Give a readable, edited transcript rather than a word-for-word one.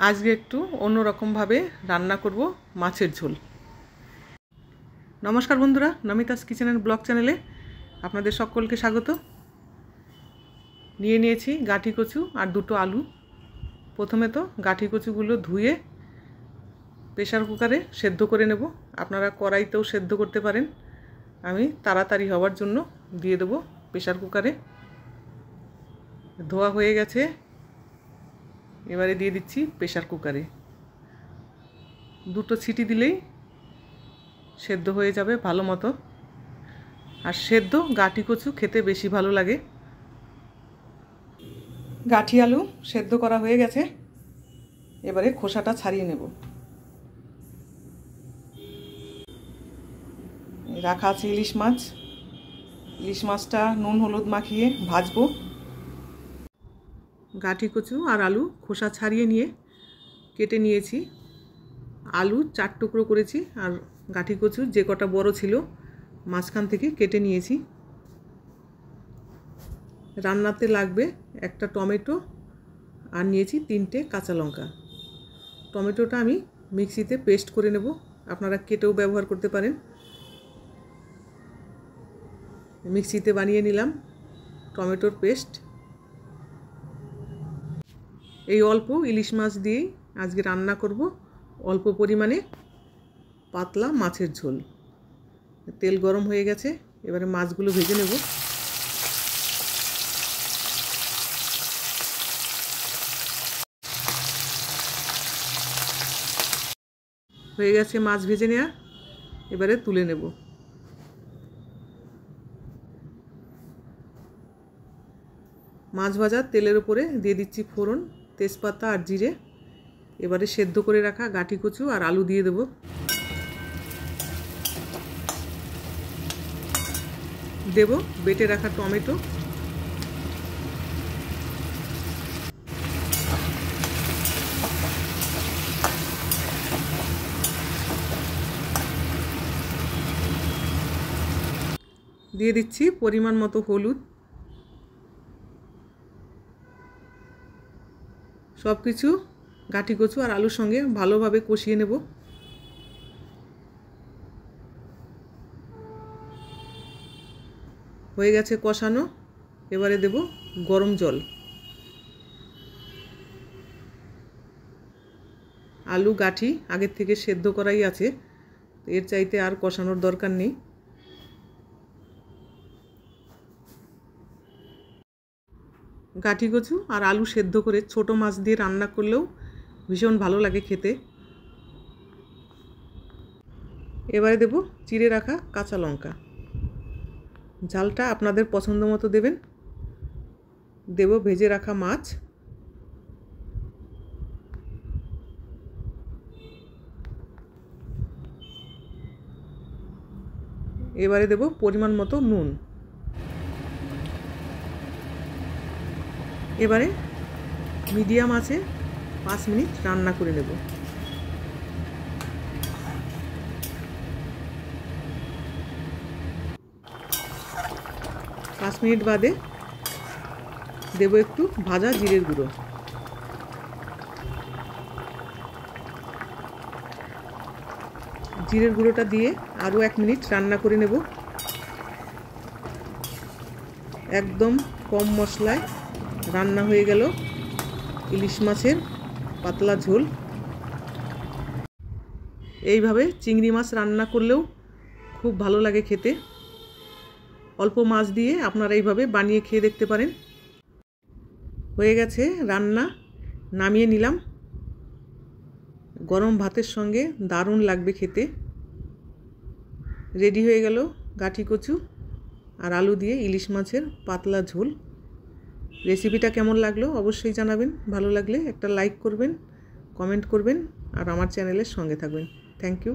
আজকে একটু অন্যরকমভাবে রান্না করব মাছের ঝোল। নমস্কার বন্ধুরা, নমিতাস কিচেন অ্যান্ড ব্লগ চ্যানেলে আপনাদের সকলকে স্বাগত। নিয়ে নিয়েছি গাঁঠি কচু আর দুটো আলু। প্রথমে তো গাঁঠি কচুগুলো ধুয়ে প্রেশার কুকারে সেদ্ধ করে নেব। আপনারা কড়াইতেও সেদ্ধ করতে পারেন। আমি তাড়াতাড়ি হওয়ার জন্য দিয়ে দেবো প্রেশার কুকারে। ধোয়া হয়ে গেছে, এবারে দিয়ে দিচ্ছি প্রেশার কুকারে। দুটো সিটি দিলেই সেদ্ধ হয়ে যাবে ভালো মতো। আর সেদ্ধ গাঁঠি কচু খেতে বেশি ভালো লাগে। গাঁঠি আলু সেদ্ধ করা হয়ে গেছে, এবারে খোসাটা ছাড়িয়ে নেব। রাখা আছে ইলিশ মাছ। ইলিশ মাছটা নুন হলুদ মাখিয়ে ভাজবো। গাঁঠি কচু আর আলু খোসা ছাড়িয়ে নিয়ে কেটে নিয়েছি। আলু 4 টুকরো করেছি আর গাঁঠি কচু যে কটা বড় ছিল মাঝখান থেকে কেটে নিয়েছি। রান্নাতে লাগবে একটা টমেটো আর নিয়েছি 3টে কাঁচা লঙ্কা। টমেটোটা আমি মিক্সিতে পেস্ট করে নেব, আপনারা কেটেও ব্যবহার করতে পারেন। মিক্সিতে বানিয়ে নিলাম টমেটোর পেস্ট। এই অল্প ইলিশ মাছ দিয়েই আজকে রান্না করব অল্প পরিমাণে পাতলা মাছের ঝোল। তেল গরম হয়ে গেছে, এবারে মাছগুলো ভেজে নেব। হয়ে গেছে মাছ ভেজে নেওয়া, এবারে তুলে নেব। মাছ ভাজার তেলের উপরে দিয়ে দিচ্ছি ফোড়ন, তেজপাতা আর জিরে। এবারে সেদ্ধ করে রাখা গাঁঠি কচু আর আলু দিয়ে দেব। দেব বেটে রাখা টমেটো। দিয়ে দিচ্ছি পরিমাণ মতো হলুদ। সব কিছু গাঁঠি কচু আর আলুর সঙ্গে ভালোভাবে কষিয়ে নেব। হয়ে গেছে কষানো, এবারে দেব গরম জল। আলু গাঁঠি আগের থেকে সেদ্ধ করাই আছে, এর চাইতে আর কষানোর দরকার নেই। গাঁঠি কচু আর আলু সেদ্ধ করে ছোট মাছ দিয়ে রান্না করলেও ভীষণ ভালো লাগে খেতে। এবারে দেব চিড়ে রাখা কাঁচা লঙ্কা। ঝালটা আপনাদের পছন্দ মতো দেবেন। দেব ভেজে রাখা মাছ। এবারে দেব পরিমাণ মতো নুন। এবারে মিডিয়াম আঁচে 5 মিনিট রান্না করে নেব। পাঁচ মিনিট বাদে দেব একটু ভাজা জিরের গুঁড়ো। জিরের গুঁড়োটা দিয়ে আরও 1 মিনিট রান্না করে নেব। একদম কম মশলায় রান্না হয়ে গেল ইলিশ মাছের পাতলা ঝোল। এইভাবে চিংড়ি মাছ রান্না করলেও খুব ভালো লাগে খেতে। অল্প মাছ দিয়ে আপনারা এইভাবে বানিয়ে খেয়ে দেখতে পারেন। হয়ে গেছে রান্না, নামিয়ে নিলাম। গরম ভাতের সঙ্গে দারুণ লাগবে খেতে। রেডি হয়ে গেল গাঁঠি কচু আর আলু দিয়ে ইলিশ মাছের পাতলা ঝোল। রেসিপিটা কেমন লাগলো অবশ্যই জানাবেন। ভালো লাগলে একটা লাইক করবেন, কমেন্ট করবেন আর আমার চ্যানেলের সঙ্গে থাকবেন। Thank you.